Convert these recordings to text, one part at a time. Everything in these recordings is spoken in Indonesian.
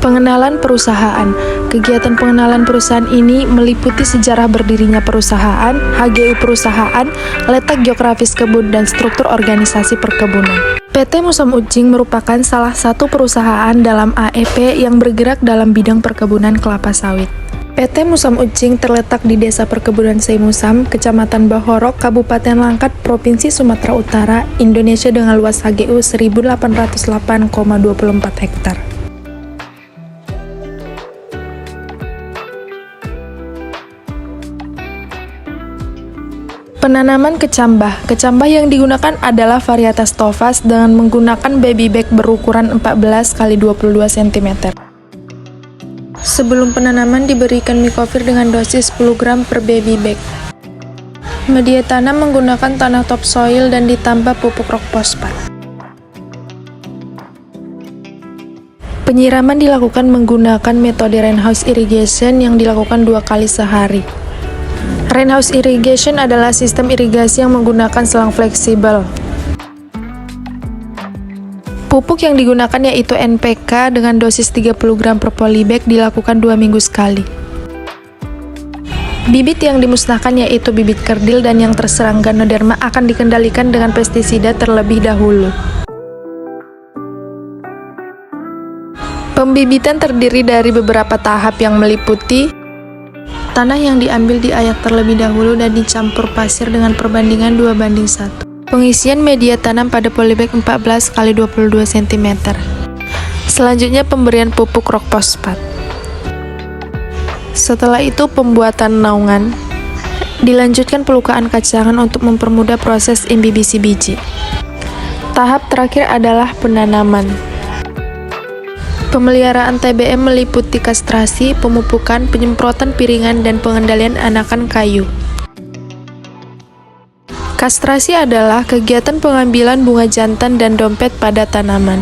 Pengenalan perusahaan. Kegiatan pengenalan perusahaan ini meliputi sejarah berdirinya perusahaan, HGU perusahaan, letak geografis kebun, dan struktur organisasi perkebunan. PT Musam Ujing merupakan salah satu perusahaan dalam AEP yang bergerak dalam bidang perkebunan kelapa sawit. PT Musam Ujing terletak di Desa Perkebunan Seimusam, Kecamatan Bahorok, Kabupaten Langkat, Provinsi Sumatera Utara, Indonesia dengan luas HGU 1808,24 hektar. Penanaman kecambah. Kecambah yang digunakan adalah varietas Tofas dengan menggunakan baby bag berukuran 14 x 22 cm. Sebelum penanaman diberikan mikofir dengan dosis 10 gram per baby bag. Media tanam menggunakan tanah topsoil dan ditambah pupuk rock fosfat. Penyiraman dilakukan menggunakan metode rainhouse irrigation yang dilakukan 2 kali sehari. Rainhouse irrigation adalah sistem irigasi yang menggunakan selang fleksibel. Pupuk yang digunakan yaitu NPK dengan dosis 30 gram per polybag dilakukan 2 minggu sekali. Bibit yang dimusnahkan yaitu bibit kerdil dan yang terserang Ganoderma akan dikendalikan dengan pestisida terlebih dahulu. Pembibitan terdiri dari beberapa tahap yang meliputi tanah yang diambil diayak terlebih dahulu dan dicampur pasir dengan perbandingan 2:1. Pengisian media tanam pada polybag 14 x 22 cm. Selanjutnya pemberian pupuk rock fosfat. Setelah itu pembuatan naungan. Dilanjutkan pelukaan kacangan untuk mempermudah proses imbibisi biji. Tahap terakhir adalah penanaman. Pemeliharaan TBM meliputi kastrasi, pemupukan, penyemprotan piringan, dan pengendalian anakan kayu. Kastrasi adalah kegiatan pengambilan bunga jantan dan dompet pada tanaman.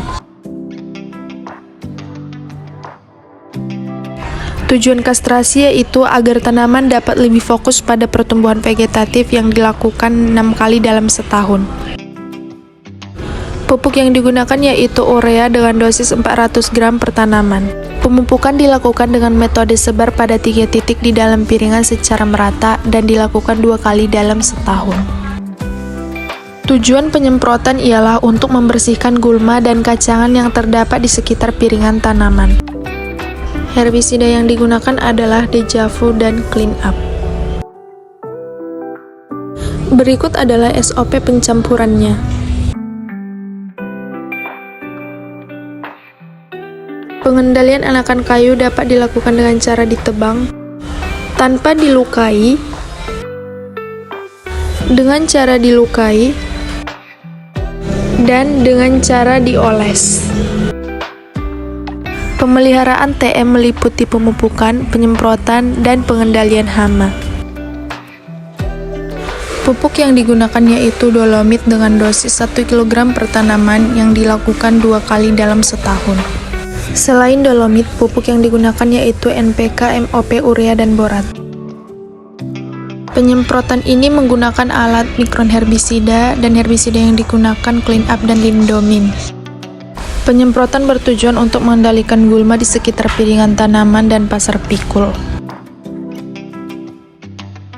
Tujuan kastrasi yaitu agar tanaman dapat lebih fokus pada pertumbuhan vegetatif yang dilakukan 6 kali dalam setahun. Pupuk yang digunakan yaitu urea dengan dosis 400 gram per tanaman. Pemupukan dilakukan dengan metode sebar pada 3 titik di dalam piringan secara merata dan dilakukan 2 kali dalam setahun. Tujuan penyemprotan ialah untuk membersihkan gulma dan kacangan yang terdapat di sekitar piringan tanaman. Herbisida yang digunakan adalah Dejavu dan Clean Up. Berikut adalah SOP pencampurannya. Pengendalian anakan kayu dapat dilakukan dengan cara ditebang, tanpa dilukai, dengan cara dilukai, dan dengan cara dioles. Pemeliharaan TM meliputi pemupukan, penyemprotan, dan pengendalian hama. Pupuk yang digunakan yaitu dolomit dengan dosis 1 kg per tanaman yang dilakukan 2 kali dalam setahun. Selain dolomit, pupuk yang digunakan yaitu NPK, MOP, urea, dan borat. Penyemprotan ini menggunakan alat mikron herbisida dan herbisida yang digunakan Clean Up dan Lindomim. Penyemprotan bertujuan untuk mengendalikan gulma di sekitar piringan tanaman dan pasar pikul.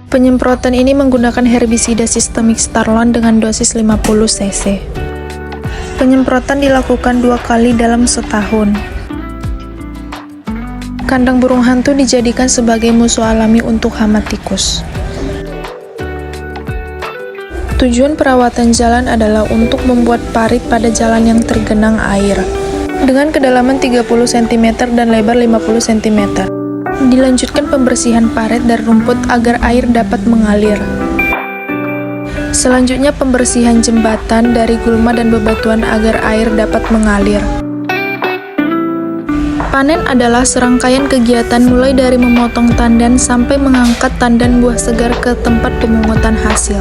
Penyemprotan ini menggunakan herbisida sistemik Starlon dengan dosis 50 cc. Penyemprotan dilakukan 2 kali dalam setahun. Kandang burung hantu dijadikan sebagai musuh alami untuk hama tikus. Tujuan perawatan jalan adalah untuk membuat parit pada jalan yang tergenang air dengan kedalaman 30 cm dan lebar 50 cm. Dilanjutkan pembersihan parit dan rumput agar air dapat mengalir. Selanjutnya pembersihan jembatan dari gulma dan bebatuan agar air dapat mengalir. Panen adalah serangkaian kegiatan mulai dari memotong tandan sampai mengangkat tandan buah segar ke tempat pemungutan hasil.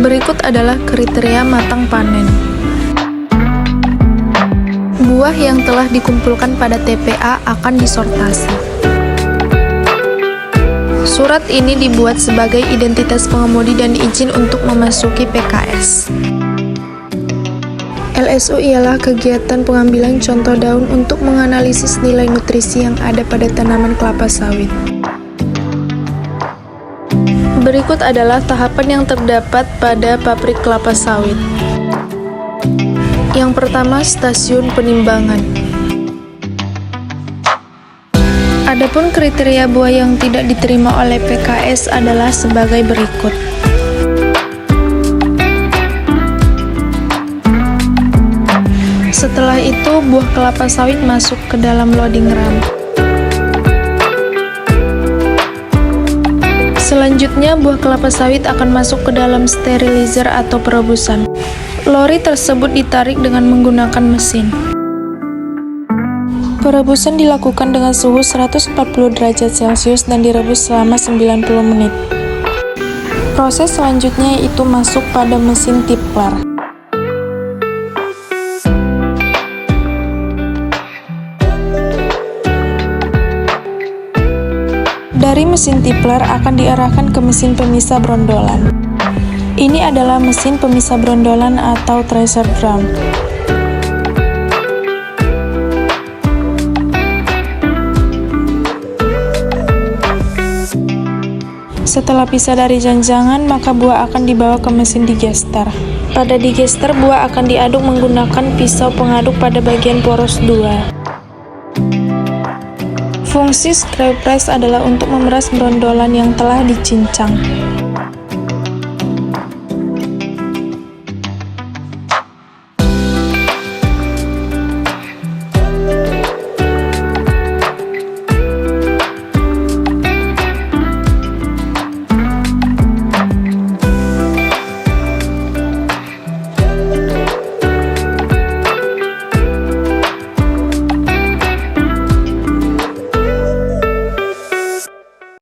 Berikut adalah kriteria matang panen. Buah yang telah dikumpulkan pada TPA akan disortasi. Surat ini dibuat sebagai identitas pengemudi dan izin untuk memasuki PKS. LSO ialah kegiatan pengambilan contoh daun untuk menganalisis nilai nutrisi yang ada pada tanaman kelapa sawit. Berikut adalah tahapan yang terdapat pada pabrik kelapa sawit. Yang pertama, stasiun penimbangan. Adapun kriteria buah yang tidak diterima oleh PKS adalah sebagai berikut. Setelah itu, buah kelapa sawit masuk ke dalam loading ram. Selanjutnya, buah kelapa sawit akan masuk ke dalam sterilizer atau perebusan. Lori tersebut ditarik dengan menggunakan mesin. Perebusan dilakukan dengan suhu 140 derajat Celcius dan direbus selama 90 menit. Proses selanjutnya yaitu masuk pada mesin tipler. Dari mesin tipler akan diarahkan ke mesin pemisah brondolan. Ini adalah mesin pemisah brondolan atau thresher drum. Setelah pisah dari janjangan, maka buah akan dibawa ke mesin digester. Pada digester, buah akan diaduk menggunakan pisau pengaduk pada bagian poros 2. Fungsi screw press adalah untuk memeras brondolan yang telah dicincang.